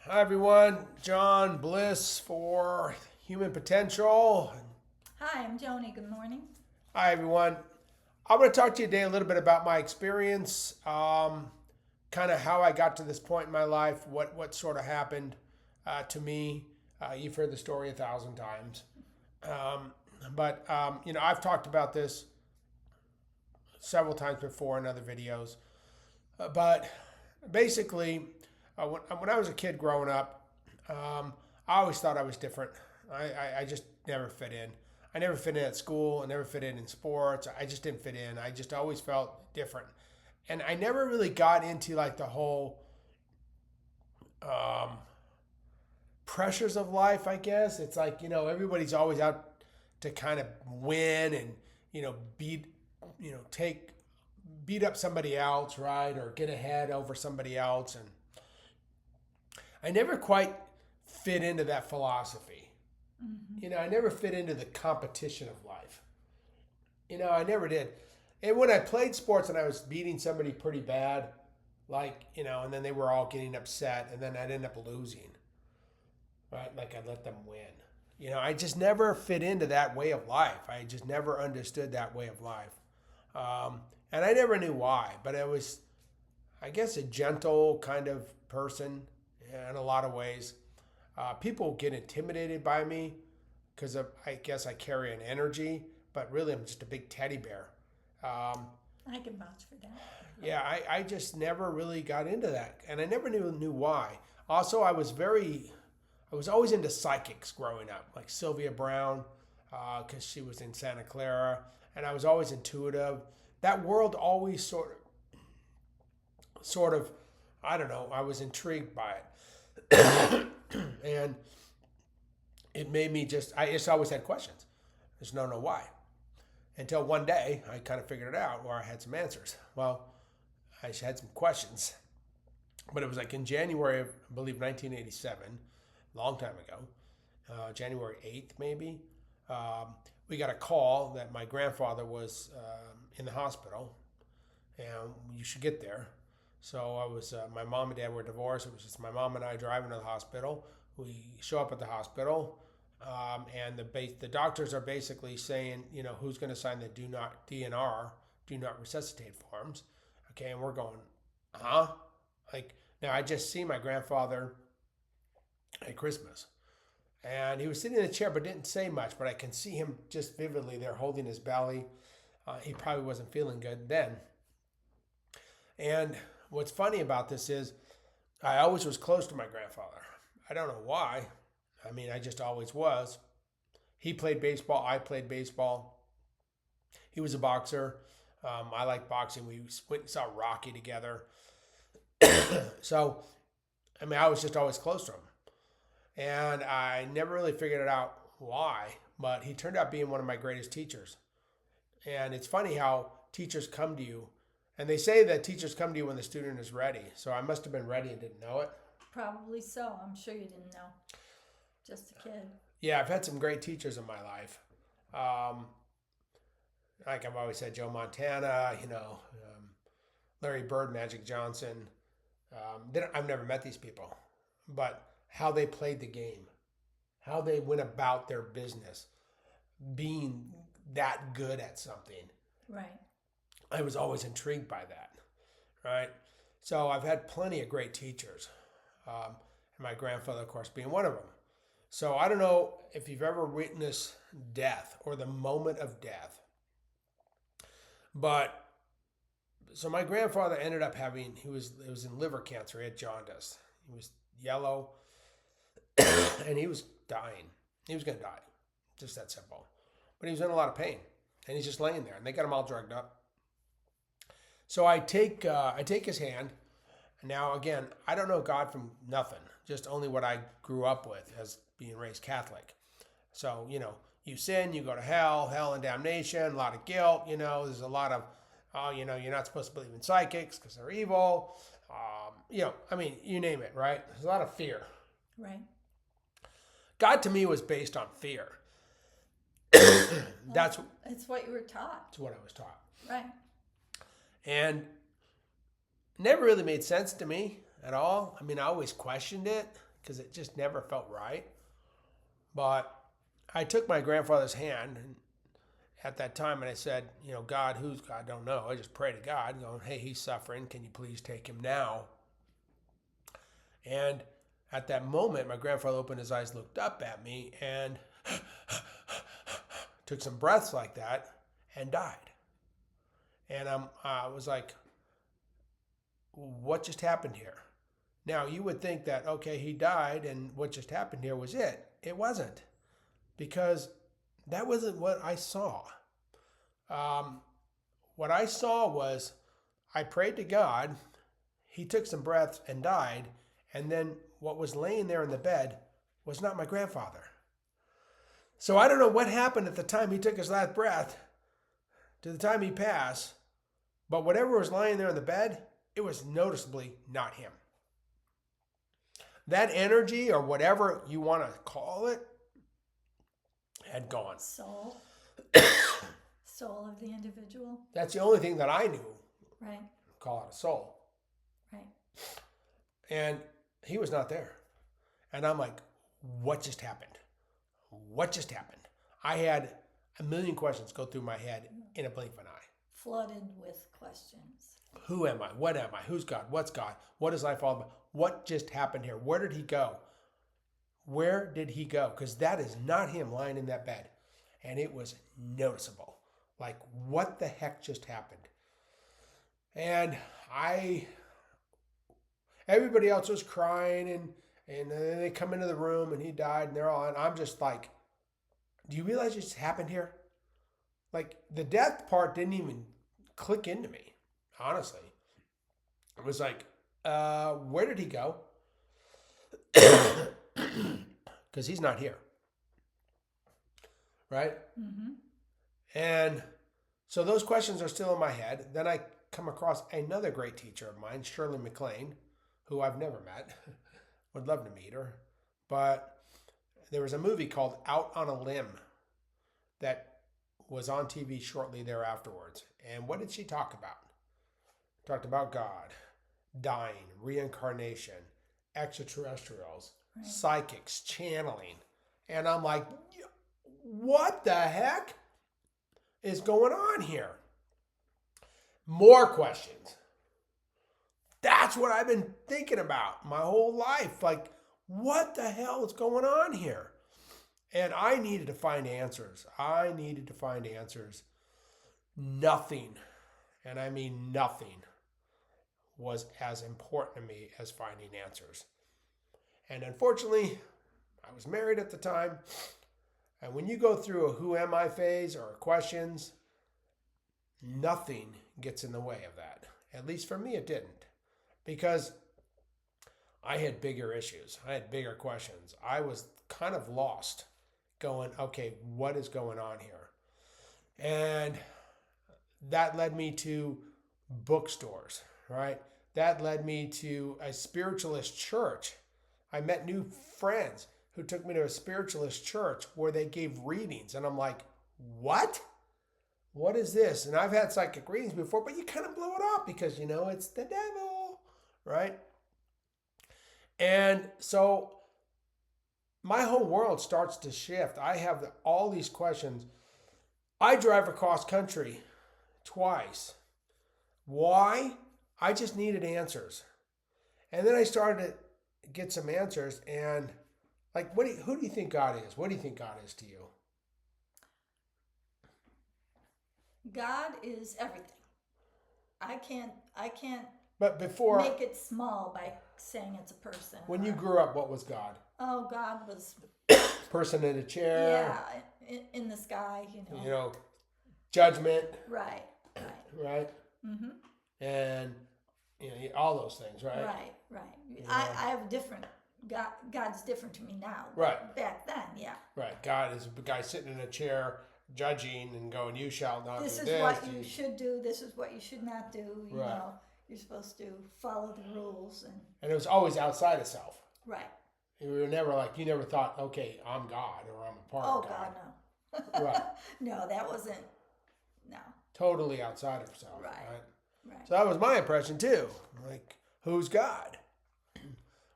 Hi everyone, John Bliss for Human Potential. Hi, I'm Joni. Good morning. Hi everyone. I'm going to talk to you today a little bit about my experience, kind of how I got to this point in my life, what sort of happened to me. You've heard the story 1,000 times, um, but I've talked about this several times before in other videos. But basically, when I was a kid growing up, I always thought I was different. I just never fit in. I never fit in at school. I never fit in sports. I just didn't fit in. I just always felt different. And I never really got into like the whole um, pressures of life, I guess. It's like, everybody's always out to kind of win and, beat, take, beat up somebody else, right? Or get ahead over somebody else. And I never quite fit into that philosophy. I never fit into the competition of life. I never did. And when I played sports and I was beating somebody pretty bad, and then they were all getting upset, and then I'd end up losing, right? Like I'd let them win. I just never fit into that way of life. I just never understood that way of life. And I never knew why, but I was, I guess, a gentle kind of person in a lot of ways. People get intimidated by me because I guess I carry an energy, but really I'm just a big teddy bear. Um, I can vouch for that. yeah, I just never really got into that, and I never knew why. Also, I was always into psychics growing up, like Sylvia Brown, because she was in Santa Clara, and I was always intuitive. That world always sort of, I don't know, I was intrigued by it. And it made me I just always had questions. Just don't know why. Until one day I kind of figured it out where I had some answers. Well, I had some questions. But it was like in January of, I believe, 1987, a long time ago, January 8th maybe, we got a call that my grandfather was in the hospital and you should get there. So my mom and dad were divorced. It was just my mom and I driving to the hospital. We show up at the hospital, and the doctors are basically saying, who's going to sign the do not resuscitate forms. Okay, and we're going, huh? Like, now I just see my grandfather at Christmas. And he was sitting in a chair but didn't say much, but I can see him just vividly there holding his belly. He probably wasn't feeling good then. And what's funny about this is I always was close to my grandfather. I don't know why. I mean, I just always was. He played baseball. I played baseball. He was a boxer. I like boxing. We went and saw Rocky together. So, I mean, I was just always close to him. And I never really figured it out why, but he turned out being one of my greatest teachers. And it's funny how teachers come to you, and they say that teachers come to you when the student is ready. So I must have been ready and didn't know it. Probably so. I'm sure you didn't know. Just a kid. Yeah, I've had some great teachers in my life. Um, like I've always said, Joe Montana, Larry Bird, Magic Johnson. I've never met these people, but how they played the game, how they went about their business, being that good at something. Right. I was always intrigued by that, right? So I've had plenty of great teachers, and my grandfather, of course, being one of them. So I don't know if you've ever witnessed death or the moment of death, but so my grandfather ended up it was in liver cancer. He had jaundice. He was yellow, and he was dying. He was going to die, just that simple. But he was in a lot of pain, and he's just laying there, and they got him all drugged up. So I take his hand. Now again, I don't know God from nothing, just only what I grew up with as being raised Catholic. So you sin, you go to hell and damnation, a lot of guilt. There's a lot of, you're not supposed to believe in psychics because they're evil. I mean, you name it, right? There's a lot of fear. Right. God to me was based on fear. That's It's what you were taught. what I was taught. Right. And never really made sense to me at all. I mean, I always questioned it because it just never felt right. But I took my grandfather's hand at that time and I said, God, who's God? I don't know. I just pray to God, going, hey, he's suffering. Can you please take him now? And at that moment, my grandfather opened his eyes, looked up at me, and took some breaths like that and died. And I was like, what just happened here? Now, you would think that, okay, he died and what just happened here was it. It wasn't, because that wasn't what I saw. What I saw was I prayed to God, he took some breaths and died, and then what was laying there in the bed was not my grandfather. So I don't know what happened at the time he took his last breath to the time he passed, but whatever was lying there in the bed, it was noticeably not him. That energy, or whatever you want to call it, had gone. Soul. Soul of the individual. That's the only thing that I knew. Right. Call it a soul. Right. And he was not there. And I'm like, what just happened? What just happened? I had a million questions go through my head in a blink of an eye. Flooded with questions. Who am I? What am I? Who's God? What's God? What is life all about? What just happened here? Where did he go? Where did he go? Because that is not him lying in that bed. And it was noticeable. Like, what the heck just happened? And everybody else was crying, and then they come into the room and he died, and and I'm just like, do you realize what just happened here? Like, the death part didn't even click into me, honestly. It was like, where did he go? Because he's not here. Right? Mm-hmm. And so those questions are still in my head. Then I come across another great teacher of mine, Shirley MacLaine, who I've never met. Would love to meet her. But there was a movie called Out on a Limb that was on TV shortly thereafterwards. And what did she talk about? Talked about God, dying, reincarnation, extraterrestrials, right, psychics, channeling. And I'm like, what the heck is going on here? More questions. That's what I've been thinking about my whole life. Like, what the hell is going on here? And I needed to find answers. Nothing, and I mean nothing, was as important to me as finding answers. And unfortunately, I was married at the time. And when you go through a who am I phase or questions, nothing gets in the way of that. At least for me, it didn't. Because I had bigger issues. I had bigger questions. I was kind of lost, going, okay, what is going on here? And that led me to bookstores, right? That led me to a spiritualist church. I met new friends who took me to a spiritualist church where they gave readings. And I'm like, what? What is this? And I've had psychic readings before, but you kind of blow it off because, it's the devil, right? And so my whole world starts to shift. I have all these questions. I drive across country twice. Why? I just needed answers. And then I started to get some answers, and like, who do you think God is? What do you think God is to you? God is everything. I can't But before, make it small by saying it's a person. When you grew up, what was God? Oh, God was Person in a chair. Yeah, in the sky, Judgment. Right. Right. Mm-hmm. And all those things, right? Right. I have a different God. God's different to me now. Right. Back then, yeah. Right. God is a guy sitting in a chair, judging and going, "You shall not This do is this." what you should do. This is what you should not do. You Right. know, you're supposed to follow the rules And it was always outside of self. Right. You were never like, you never thought, okay, I'm God or I'm a part of God. Oh, God, no. Right. No, that wasn't. No. Totally outside of self. Right. So that was my impression too. Like, who's God?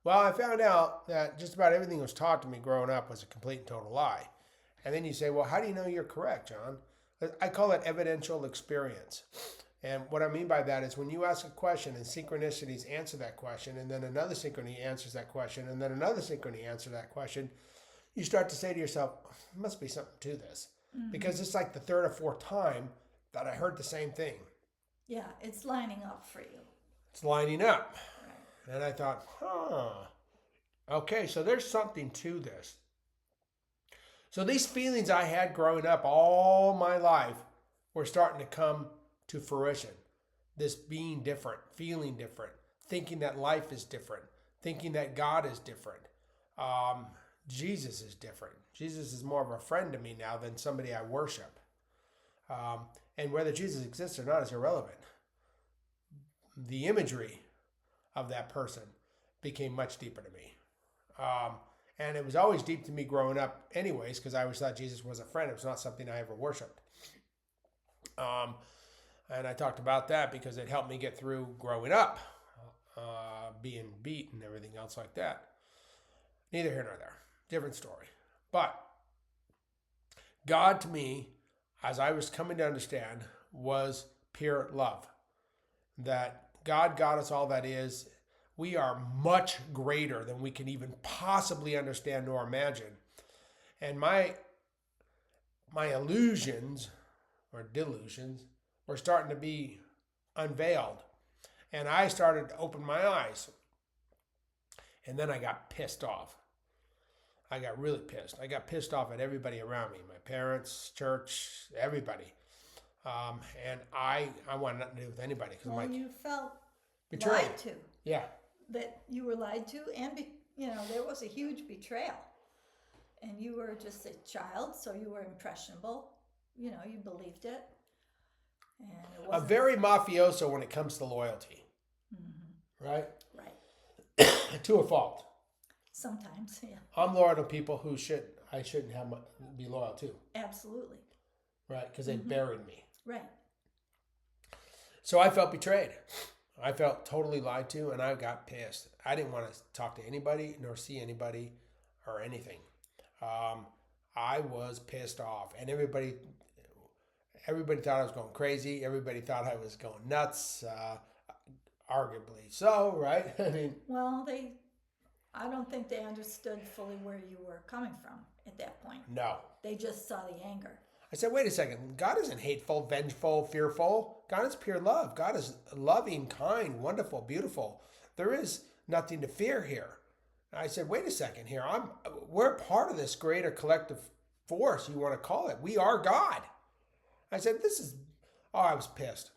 Well, I found out that just about everything that was taught to me growing up was a complete and total lie. And then you say, well, how do you know you're correct, John? I call it evidential experience. And what I mean by that is when you ask a question and synchronicities answer that question, and then another synchrony answers that question, and then another synchrony answers that question, you start to say to yourself, there must be something to this. Because it's like the third or fourth time that I heard the same thing. Yeah, it's lining up for you. It's lining up. Right. And I thought, okay, so there's something to this. So these feelings I had growing up all my life were starting to come to fruition. This being different, feeling different, thinking that life is different, thinking that God is different. Jesus is different. Jesus is more of a friend to me now than somebody I worship. And whether Jesus exists or not is irrelevant. The imagery of that person became much deeper to me. And it was always deep to me growing up anyways, because I always thought Jesus was a friend. It was not something I ever worshiped. And I talked about that because it helped me get through growing up, being beat and everything else like that. Neither here nor there. Different story. But God to me, as I was coming to understand, was pure love. That God got us all that is. We are much greater than we can even possibly understand or imagine. And my illusions or delusions were starting to be unveiled. And I started to open my eyes. And then I got pissed off. I got really pissed. I got pissed off at everybody around me, my parents, church, everybody. And I wanted nothing to do with anybody. Well, I'm like, you felt betrayed. Lied to. Yeah. That you were lied to, and there was a huge betrayal. And you were just a child, so you were impressionable. You believed it. And it wasn't... A very mafioso when it comes to loyalty. Mm-hmm. Right? Right. To a fault. Sometimes, yeah. I'm loyal to people who I shouldn't be loyal to. Absolutely. Right? Because they buried me. Right. So I felt betrayed. I felt totally lied to, and I got pissed. I didn't want to talk to anybody nor see anybody or anything. I was pissed off, and everybody thought I was going crazy. Everybody thought I was going nuts, arguably so, right? I mean, well, I don't think they understood fully where you were coming from at that point. No. They just saw the anger. I said, wait a second. God isn't hateful, vengeful, fearful. God is pure love. God is loving, kind, wonderful, beautiful. There is nothing to fear here. I said, wait a second here. We're part of this greater collective force, you want to call it. We are God. I said, I was pissed.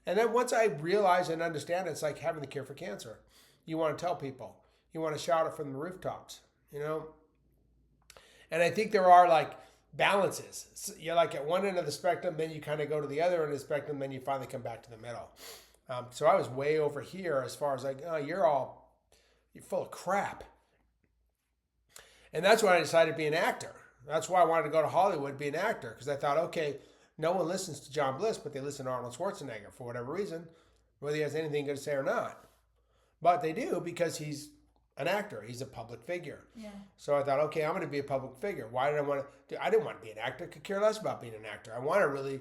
And then once I realized and understand, it's like having the cure for cancer. You want to tell people. You want to shout it from the rooftops, And I think there are like balances. So you're like at one end of the spectrum, then you kind of go to the other end of the spectrum, then you finally come back to the middle. So I was way over here as far as like, oh, you're full of crap. And that's when I decided to be an actor. That's why I wanted to go to Hollywood, be an actor, because I thought, okay, no one listens to John Bliss, but they listen to Arnold Schwarzenegger for whatever reason, whether he has anything good to say or not. But they do because he's an actor. He's a public figure. Yeah. So I thought, okay, I'm going to be a public figure. Why did I want to? I didn't want to be an actor. I could care less about being an actor. I want to really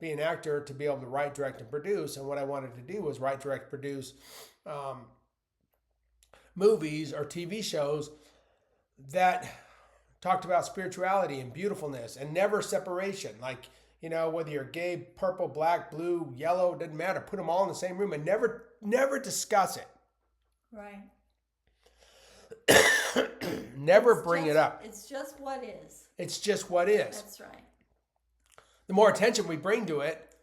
be an actor to be able to write, direct, and produce. And what I wanted to do was write, direct, produce movies or TV shows that talked about spirituality and beautifulness and never separation. Like, whether you're gay, purple, black, blue, yellow, doesn't matter. Put them all in the same room and never discuss it. Right. Never bring it up. It's just what is. It's just what is. That's right. The more attention we bring to it,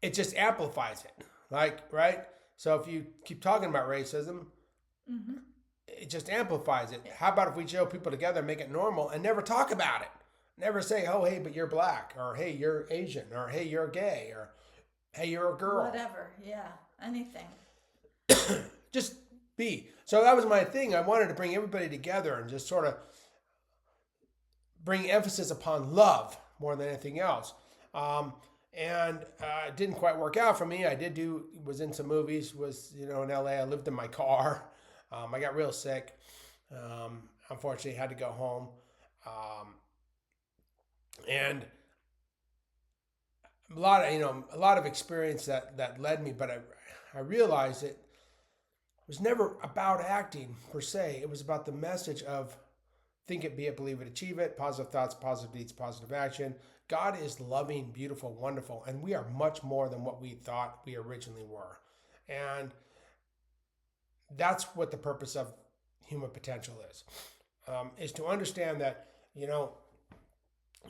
it just amplifies it. Like, right? So if you keep talking about racism, it just amplifies it. How about if we show people together and make it normal and never talk about it? Never say, oh, hey, but you're black, or hey, you're Asian, or hey, you're gay, or hey, you're a girl. Whatever, yeah, anything. Just be. So that was my thing. I wanted to bring everybody together and just sort of bring emphasis upon love more than anything else. And it didn't quite work out for me. Was in some movies, in LA. I lived in my car. I got real sick. Unfortunately, had to go home. And a lot of experience that led me, but I realized it was never about acting per se. It was about the message of think it, be it, believe it, achieve it, positive thoughts, positive deeds, positive action. God is loving, beautiful, wonderful, and we are much more than what we thought we originally were. And that's what the purpose of human potential is to understand that,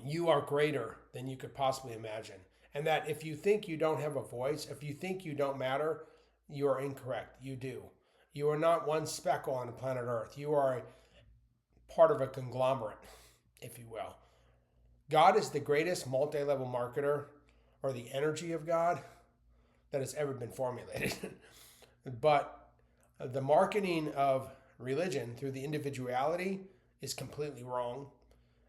you are greater than you could possibly imagine. And that if you think you don't have a voice, if you think you don't matter, you are incorrect. You do. You are not one speckle on the planet Earth. You are a part of a conglomerate, if you will. God is the greatest multi-level marketer, or the energy of God, that has ever been formulated. But the marketing of religion through the individuality is completely wrong.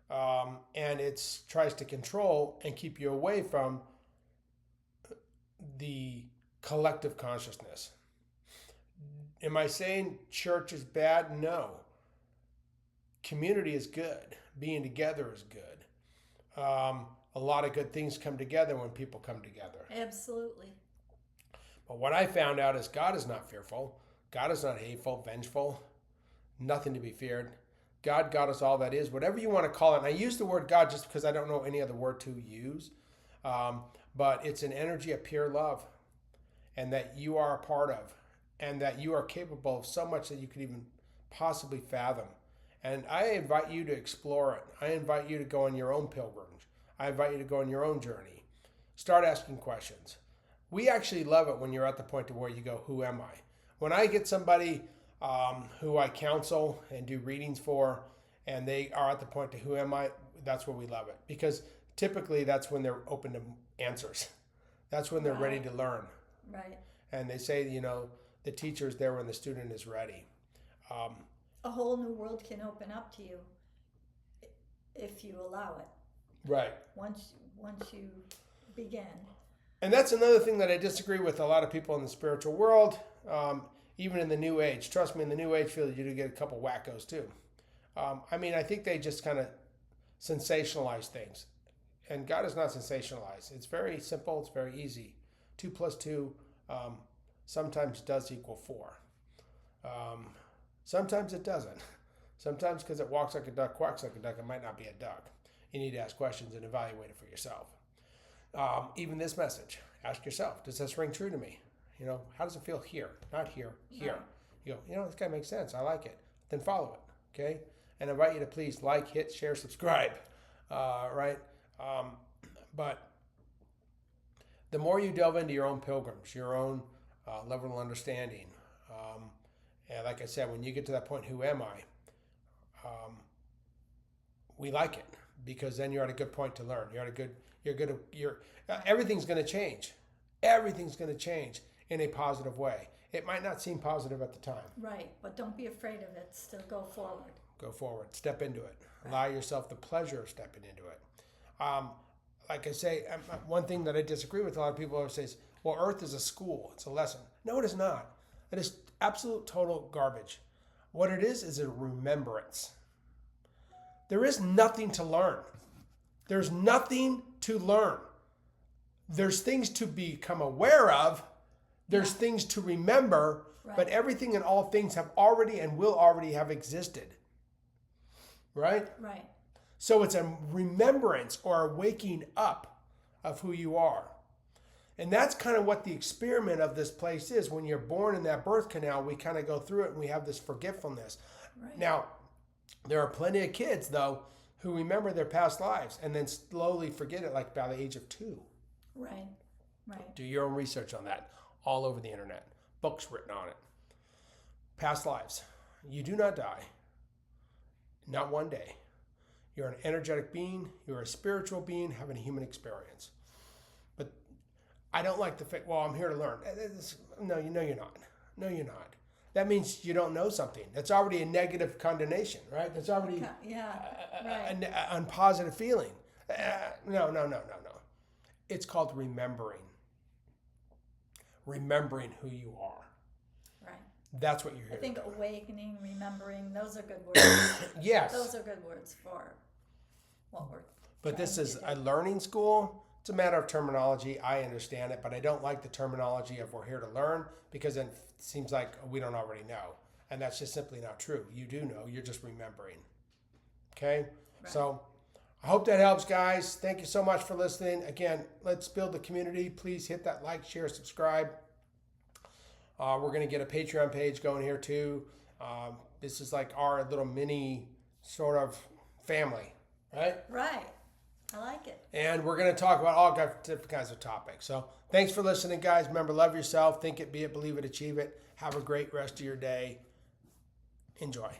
And it tries to control and keep you away from the collective consciousness. Am I saying church is bad? No. Community is good. Being together is good. A lot of good things come together when people come together. Absolutely. But what I found out is God is not fearful. God is not hateful, vengeful, nothing to be feared. God got us all that is, whatever you want to call it. And I use the word God just because I don't know any other word to use. But it's an energy of pure love, and that you are a part of, and that you are capable of so much that you could even possibly fathom. And I invite you to explore it. I invite you to go on your own pilgrimage. I invite you to go on your own journey. Start asking questions. We actually love it when you're at the point to where you go, who am I? When I get somebody who I counsel and do readings for, and they are at the point to who am I, that's where we love it. Because typically that's when they're open to answers. That's when they're ready to learn. Right. And they say, the teacher is there when the student is ready. A whole new world can open up to you if you allow it. Right. Once you begin. And that's another thing that I disagree with a lot of people in the spiritual world, even in the New Age. Trust me, in the New Age field, you do get a couple wackos too. I think they just kind of sensationalize things. And God is not sensationalized. It's very simple. It's very easy. 2 + 2 sometimes does equal 4. Sometimes it doesn't. Sometimes because it walks like a duck, quacks like a duck, it might not be a duck. You need to ask questions and evaluate it for yourself. Even this message, ask yourself, does this ring true to me? How does it feel here? Not here, here. You go, this guy makes sense. I like it. Then follow it, okay? And I invite you to please like, hit, share, subscribe, right? But the more you delve into your own pilgrims, your own level of understanding, and like I said, when you get to that point, who am I? We like it, because then you're at a good point to learn. Everything's going to change. Everything's going to change in a positive way. It might not seem positive at the time. Right, but don't be afraid of it. Still go forward. Go forward. Step into it. Right. Allow yourself the pleasure of stepping into it. Like I say, one thing that I disagree with a lot of people always says, well, Earth is a school. It's a lesson. No, it is not. It is absolute total garbage. What it is a remembrance. There is nothing to learn. There's nothing to learn. There's things to become aware of. There's things to remember, right. But everything and all things have already and will already have existed. Right? Right. So it's a remembrance or a waking up of who you are. And that's kind of what the experiment of this place is. When you're born in that birth canal, we kind of go through it and we have this forgetfulness. Right. Now, there are plenty of kids, though, who remember their past lives and then slowly forget it, like by the age of 2. Right, right. Do your own research on that. All over the internet. Books written on it. Past lives. You do not die. Not one day. You're an energetic being. You're a spiritual being having a human experience. But I don't like the fact, well, I'm here to learn. No, you're not. No, you're not. That means you don't know something. That's already a negative condemnation, right? That's already an unpositive feeling. No. It's called remembering. Remembering who you are. Right. That's what you're I here. think awakening, remembering, those are good words. Yes. Those are good words for what we're But this trying is to do. a learning school. It's a matter of terminology. I understand it, but I don't like the terminology of we're here to learn because it seems like we don't already know. And that's just simply not true. You do know. You're just remembering. Okay? Right. So I hope that helps, guys. Thank you so much for listening. Again, let's build the community. Please hit that like, share, subscribe. We're going to get a Patreon page going here too. This is like our little mini sort of family, right? Right. I like it. And we're going to talk about all different kinds of topics. So thanks for listening, guys. Remember, love yourself. Think it, be it, believe it, achieve it. Have a great rest of your day. Enjoy.